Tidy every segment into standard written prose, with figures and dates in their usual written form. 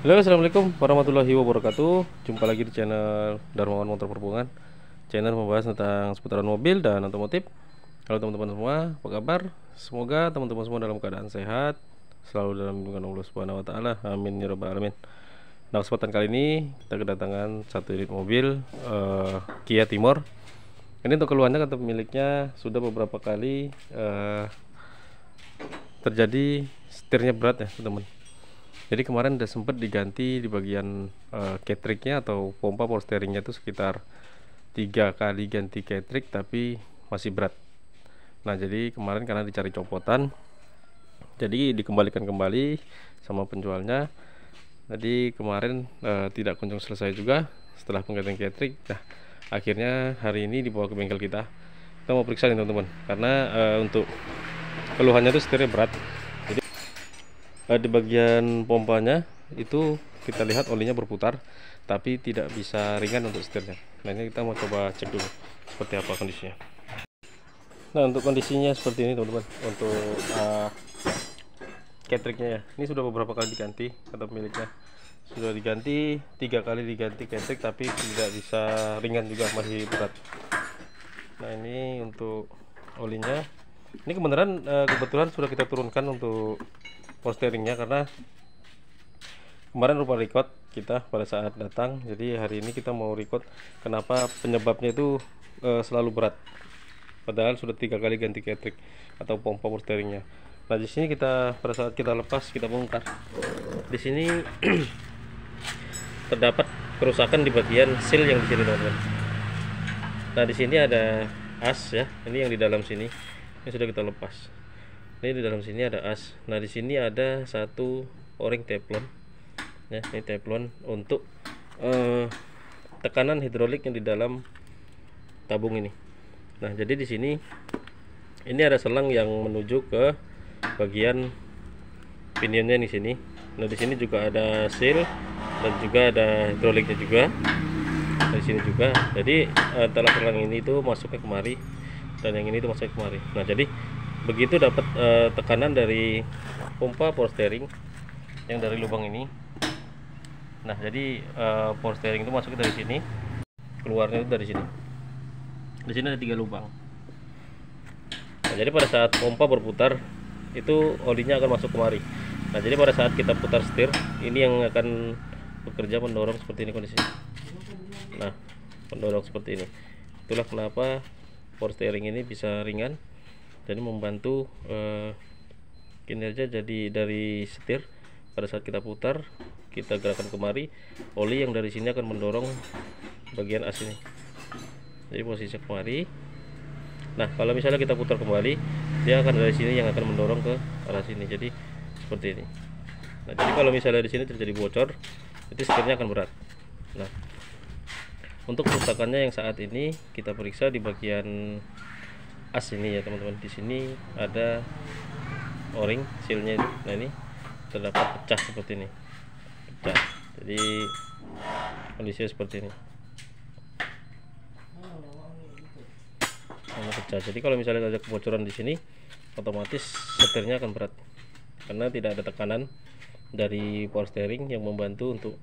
Halo, assalamualaikum warahmatullahi wabarakatuh. Jumpa lagi di channel Darmawan Motor Perhubungan. Channel membahas tentang seputaran mobil dan otomotif. Halo teman-teman semua, apa kabar? Semoga teman-teman semua dalam keadaan sehat, selalu dalam lindungan Allah Subhanahu wa taala. Amin ya rabbal alamin. Nah, kesempatan kali ini kita kedatangan satu unit mobil Kia Timor. Ini untuk keluhannya kata pemiliknya sudah beberapa kali terjadi setirnya berat ya, teman. Jadi kemarin udah sempat diganti di bagian ketriknya atau pompa power steeringnya itu sekitar 3 kali ganti ketrik, tapi masih berat. Nah, jadi kemarin karena dicari copotan, jadi dikembalikan kembali sama penjualnya. Jadi kemarin tidak kunjung selesai juga setelah penggantian ketrik. Nah, akhirnya hari ini dibawa ke bengkel kita. Kita mau periksa nih teman-teman, karena untuk keluhannya itu setirnya berat. Di bagian pompanya itu kita lihat olinya berputar, tapi tidak bisa ringan untuk setirnya. Nah, ini kita mau coba cek dulu seperti apa kondisinya. Nah, untuk kondisinya seperti ini teman-teman. Untuk ketriknya ya, ini sudah beberapa kali diganti kata pemiliknya. Sudah diganti 3 kali diganti ketrik, tapi tidak bisa ringan juga, masih berat. Nah, ini untuk olinya. Ini kebetulan sudah kita turunkan untuk power steeringnya, karena kemarin lupa record kita pada saat datang. Jadi hari ini kita mau record kenapa penyebabnya itu selalu berat, padahal sudah 3 kali ganti ketrik atau pompa power steeringnya. Nah, di sini kita pada saat kita lepas, kita bongkar di sini terdapat kerusakan di bagian seal yang di sini teman-teman. Nah, di sini ada as ya, ini yang di dalam sini, ini sudah kita lepas. Ini di dalam sini ada as. Nah, di sini ada satu o-ring teflon ya, ini teflon untuk tekanan hidrolik yang di dalam tabung ini. Nah, jadi di sini ini ada selang yang menuju ke bagian pinionnya di sini. Nah, di sini juga ada seal dan juga ada hidroliknya juga di sini juga. Jadi antara selang ini itu masuknya kemari dan yang ini itu masuknya kemari. Nah, jadi begitu dapat tekanan dari pompa power steering yang dari lubang ini. Nah, jadi power steering itu masuknya dari sini, keluarnya itu dari sini. Di sini ada 3 lubang. Nah, jadi pada saat pompa berputar itu olinya akan masuk kemari. Nah, jadi pada saat kita putar setir, ini yang akan bekerja mendorong seperti ini kondisinya. Nah, mendorong seperti ini. Itulah kenapa power steering ini bisa ringan. Jadi membantu kinerja jadi dari setir. Pada saat kita putar, kita gerakan kemari, oli yang dari sini akan mendorong bagian as ini. Jadi posisi kemari. Nah, kalau misalnya kita putar kembali, dia akan dari sini yang akan mendorong ke arah sini. Jadi seperti ini. Nah, jadi kalau misalnya di sini terjadi bocor, itu setirnya akan berat. Nah, untuk kerusakannya yang saat ini kita periksa di bagian as ini ya teman-teman. Di sini ada o-ring sealnya itu. Nah, ini terdapat pecah seperti ini, pecah. Jadi kondisinya seperti ini, pecah. Jadi kalau misalnya ada kebocoran di sini, otomatis setirnya akan berat karena tidak ada tekanan dari power steering yang membantu untuk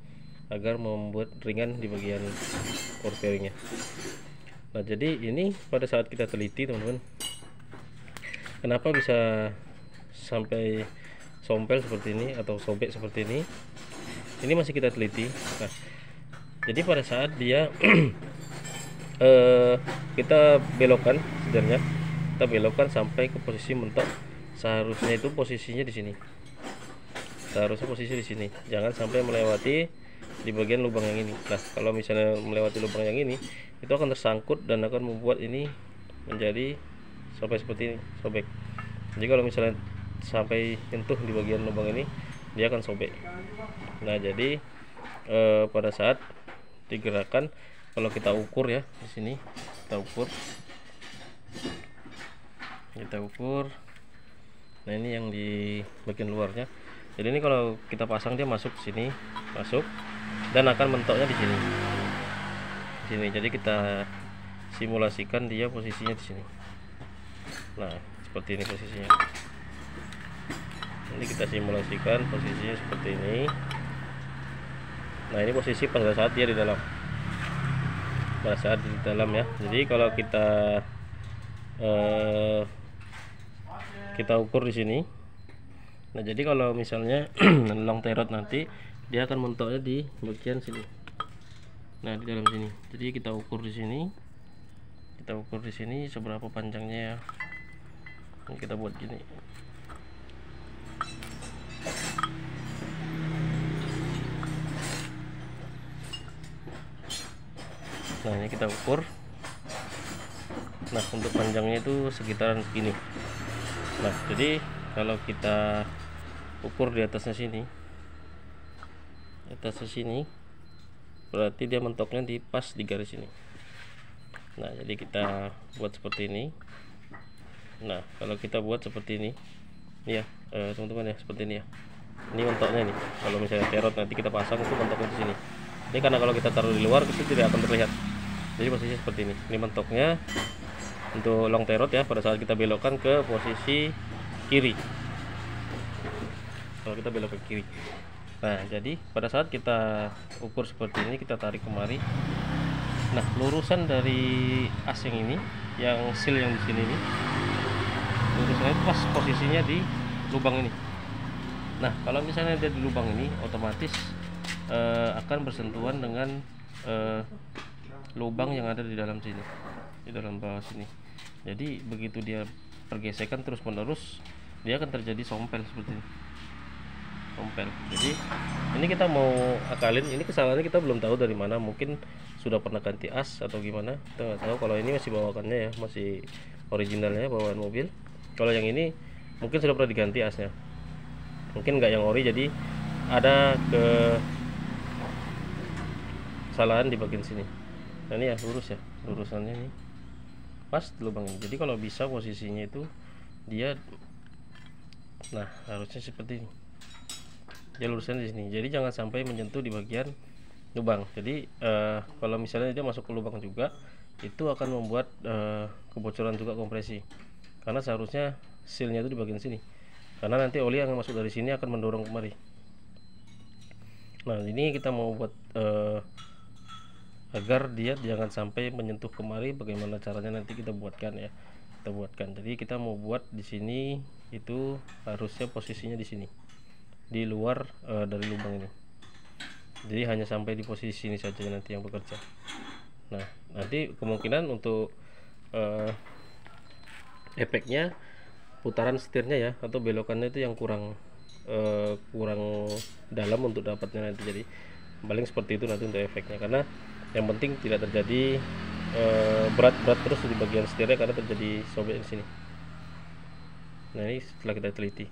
agar membuat ringan di bagian power steeringnya. Nah, jadi ini pada saat kita teliti teman-teman, kenapa bisa sampai sompel seperti ini atau sobek seperti ini masih kita teliti. Nah, jadi pada saat dia kita belokkan sebenarnya, kita belokkan sampai ke posisi mentok. Seharusnya itu posisinya di sini, seharusnya posisi di sini, jangan sampai melewati di bagian lubang yang ini. Nah, kalau misalnya melewati lubang yang ini, itu akan tersangkut dan akan membuat ini menjadi sampai seperti ini, sobek. Jadi kalau misalnya sampai sentuh di bagian lubang ini, dia akan sobek. Nah, jadi pada saat digerakkan, kalau kita ukur ya di sini, kita ukur. Nah, ini yang di bagian luarnya. Jadi ini kalau kita pasang, dia masuk sini, masuk dan akan mentoknya di sini. Jadi kita simulasikan dia posisinya di sini. Nah, seperti ini posisinya. Ini kita simulasikan posisinya seperti ini. Nah ini posisi pada saat dia di dalam, pada saat di dalam ya. Jadi kalau kita ukur di sini. Nah jadi kalau misalnya long terot nanti dia akan mentoknya di bagian sini. Nah di dalam sini. Jadi kita ukur di sini. Kita ukur di sini seberapa panjangnya ya. Ini kita buat gini. Nah ini kita ukur. Nah untuk panjangnya itu sekitaran segini. Nah jadi kalau kita ukur di atasnya sini, berarti dia mentoknya di pas di garis ini. Nah jadi kita buat seperti ini. Nah kalau kita buat seperti ini ya teman-teman ya, seperti ini ya, ini mentoknya nih. Kalau misalnya terot nanti kita pasang itu mentoknya di sini. Ini karena kalau kita taruh di luar itu tidak akan terlihat. Jadi posisi seperti ini. Ini mentoknya untuk long terot ya, pada saat kita belokkan ke posisi kiri. Kalau kita belok ke kiri. Nah jadi pada saat kita ukur seperti ini, kita tarik kemari. Nah lurusan dari as yang ini, yang seal yang di sini ini, lurusannya pas posisinya di lubang ini. Nah kalau misalnya dia di lubang ini, otomatis akan bersentuhan dengan lubang yang ada di dalam sini, di dalam bawah sini. Jadi begitu dia pergesekan terus menerus, dia akan terjadi sompel seperti ini, sompel. Jadi ini kita mau akalin, ini kesalahannya kita belum tahu dari mana, mungkin sudah pernah ganti as atau gimana, kita nggak tahu. Kalau ini masih bawakannya ya, masih originalnya bawaan mobil. Kalau yang ini mungkin sudah pernah diganti asnya, mungkin nggak yang ori, jadi ada kesalahan di bagian sini. Nah ini ya lurus ya, lurusannya ini pas di lubang ini. Jadi kalau bisa posisinya itu dia, nah harusnya seperti ini, dia lurusnya di sini. Jadi jangan sampai menyentuh di bagian lubang. Jadi kalau misalnya dia masuk ke lubang juga, itu akan membuat kebocoran juga kompresi, karena seharusnya sealnya itu di bagian sini, karena nanti oli yang masuk dari sini akan mendorong kemari. Nah ini kita mau buat agar dia jangan sampai menyentuh kemari. Bagaimana caranya nanti kita buatkan ya, kita buatkan. Jadi kita mau buat di sini itu harusnya posisinya di sini, di luar dari lubang ini. Jadi hanya sampai di posisi sini saja nanti yang bekerja. Nah nanti kemungkinan untuk efeknya putaran setirnya ya, atau belokannya itu yang kurang dalam untuk dapatnya nanti. Jadi paling seperti itu nanti untuk efeknya, karena yang penting tidak terjadi berat-berat terus di bagian setirnya, karena terjadi sobek di sini. Nah ini setelah kita teliti,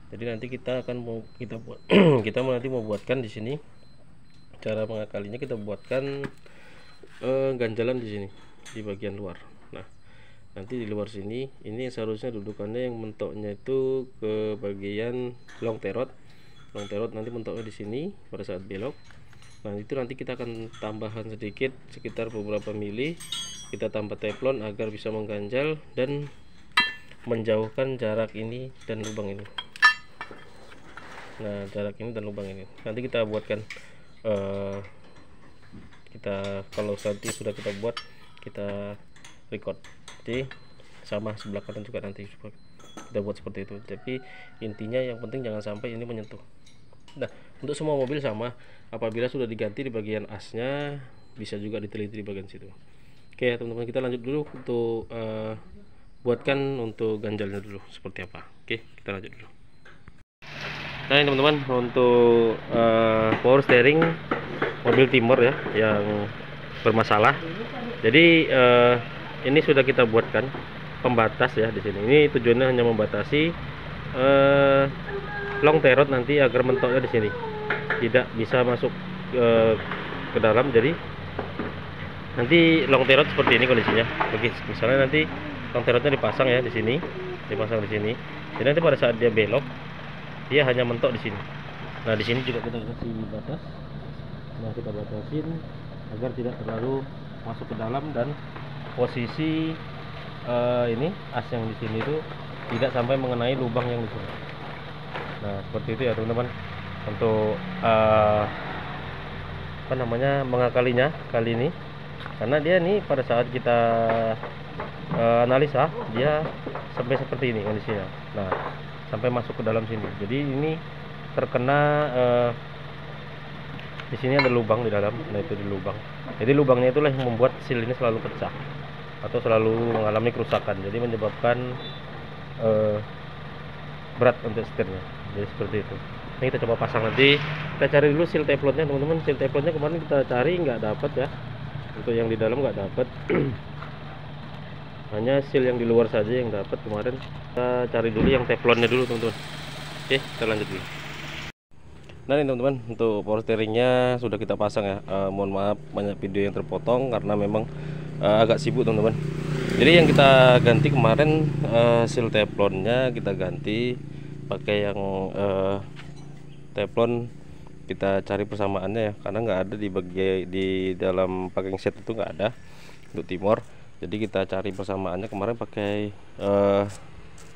jadi nanti kita akan mau kita buat kita nanti mau buatkan di sini. Cara mengakalinya kita buatkan ganjalan di sini di bagian luar. Nah nanti di luar sini ini seharusnya dudukannya yang mentoknya itu ke bagian long terot. Long terot nanti mentoknya di sini pada saat belok. Nah itu nanti kita akan tambahkan sedikit, sekitar beberapa mili, kita tambah teflon agar bisa mengganjal dan menjauhkan jarak ini dan lubang ini. Nah jarak ini dan lubang ini nanti kita buatkan, kita kalau nanti sudah kita buat, kita record. Jadi sama sebelah kanan juga nanti kita buat seperti itu. Tapi intinya yang penting jangan sampai ini menyentuh. Nah untuk semua mobil sama, apabila sudah diganti di bagian asnya, bisa juga diteliti di bagian situ. Oke teman-teman, kita lanjut dulu untuk buatkan untuk ganjalnya dulu seperti apa. Oke kita lanjut dulu. Nah ini teman-teman, untuk power steering mobil Timor ya yang bermasalah. Jadi ini sudah kita buatkan pembatas ya di sini. Ini tujuannya hanya membatasi long terot nanti agar mentoknya di sini tidak bisa masuk ke dalam. Jadi nanti long terot seperti ini kondisinya. Misalnya nanti long terotnya dipasang ya di sini, dipasang di sini. Jadi nanti pada saat dia belok, dia hanya mentok di sini. Nah di sini juga kita kasih batas. Nah kita batasin agar tidak terlalu masuk ke dalam, dan posisi ini as yang di sini itu tidak sampai mengenai lubang yang di sini. Nah seperti itu ya teman-teman untuk mengakalinya kali ini, karena dia nih pada saat kita analisa dia sampai seperti ini kondisinya. Nah, sampai masuk ke dalam sini. Jadi ini terkena di sini ada lubang di dalam. Nah, itu di lubang. Jadi lubangnya itulah yang membuat seal ini selalu pecah atau selalu mengalami kerusakan. Jadi menyebabkan berat untuk setirnya. Jadi seperti itu. Ini kita coba pasang, nanti kita cari dulu seal teflonnya teman-teman. Seal teflonnya kemarin kita cari nggak dapat ya, untuk yang di dalam nggak dapat. Hanya seal yang di luar saja yang dapat kemarin. Kita cari dulu yang teflonnya dulu teman-teman. Oke, kita lanjut dulu. Nah ini teman-teman, untuk power steeringnya sudah kita pasang ya. Mohon maaf banyak video yang terpotong karena memang agak sibuk teman-teman. Jadi yang kita ganti kemarin seal teflonnya kita ganti pakai yang teflon. Kita cari persamaannya ya, karena nggak ada di dalam packing set itu nggak ada untuk Timor. Jadi kita cari persamaannya kemarin pakai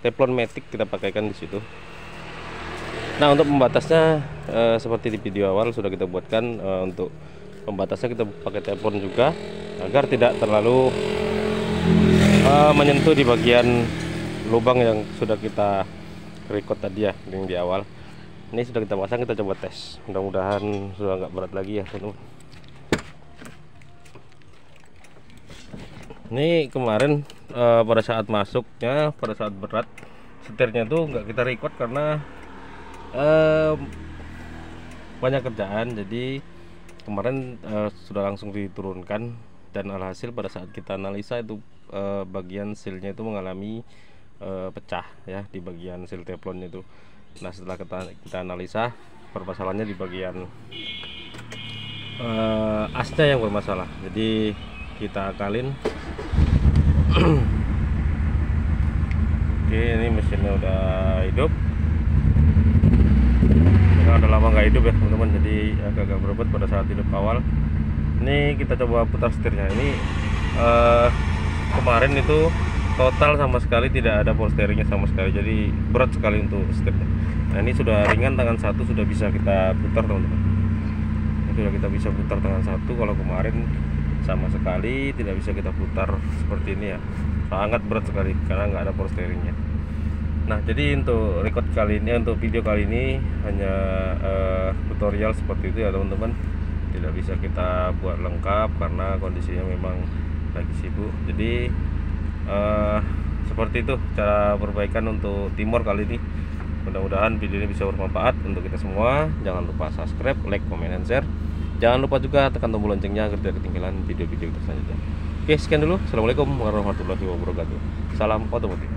teflon matic, kita pakaikan di situ. Nah untuk pembatasnya seperti di video awal sudah kita buatkan. Untuk pembatasnya kita pakai teflon juga agar tidak terlalu menyentuh di bagian lubang yang sudah kita record tadi ya di awal. Ini sudah kita pasang, kita coba tes. Mudah-mudahan sudah nggak berat lagi ya teman-teman. Ini kemarin pada saat masuknya, pada saat berat setirnya tuh nggak kita record karena banyak kerjaan. Jadi kemarin sudah langsung diturunkan, dan alhasil pada saat kita analisa itu bagian sealnya itu mengalami pecah ya di bagian seal teflonnya itu. Nah setelah kita analisa, permasalahannya di bagian asnya yang bermasalah. Jadi kita akalin. Oke, ini mesinnya udah hidup. Karena udah lama nggak hidup ya teman-teman, jadi agak berebut pada saat hidup awal. Ini kita coba putar setirnya. Ini kemarin itu total sama sekali tidak ada power steeringnya sama sekali, jadi berat sekali untuk setirnya. Nah ini sudah ringan, tangan satu sudah bisa kita putar teman-teman. Sudah kita bisa putar tangan satu. Kalau kemarin sama sekali tidak bisa kita putar seperti ini ya, sangat berat sekali karena nggak ada power steeringnya. Nah jadi untuk record kali ini, untuk video kali ini hanya tutorial seperti itu ya teman-teman. Tidak bisa kita buat lengkap karena kondisinya memang lagi sibuk. Jadi seperti itu cara perbaikan untuk Timor kali ini. Mudah-mudahan video ini bisa bermanfaat untuk kita semua. Jangan lupa subscribe, like, comment, dan share. Jangan lupa juga tekan tombol loncengnya agar tidak ketinggalan video-video kita selanjutnya. Oke, sekian dulu. Assalamualaikum warahmatullahi wabarakatuh. Salam otomotif.